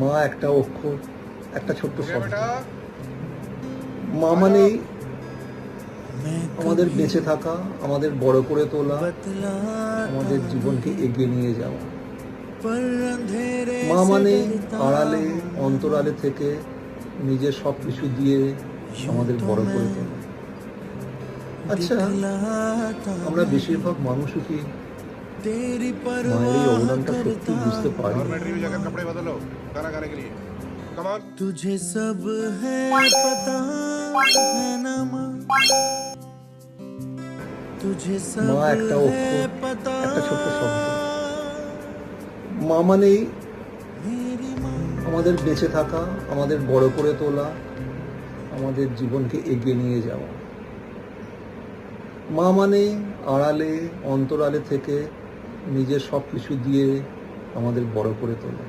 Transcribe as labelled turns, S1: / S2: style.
S1: মা একটা অক্ষর, একটা ছোট্ট শব্দ। মা মানেই আমাদের বেঁচে থাকা, আমাদের বড় করে তোলা, আমাদের জীবনকে এগিয়ে নিয়ে যাওয়া। মা মানে আড়ালে অন্তরালে থেকে নিজের সব কিছু দিয়ে আমাদের বড় করে তোলা। আচ্ছা, আমরা বেশিরভাগ মানুষই কি মায়ের এই অবদানটা সত্যি বুঝতে পারি?
S2: तुझे सब है पता है ना माँ, तुझे
S1: মা
S2: सब
S1: একটা
S2: है
S1: অক্ষর,
S2: पता
S1: একটা ছোট্ট শব্দ। মা মানেই
S2: मेरी माँ।
S1: আমাদের বেঁচে থাকা, আমাদের বড় করে তোলা, আমাদের জীবনকে এগিয়ে নিয়ে যাওয়া। মা মানে আড়ালে অন্তরালে থেকে নিজের সব কিছু দিয়ে আমাদের বড় করে তোলা।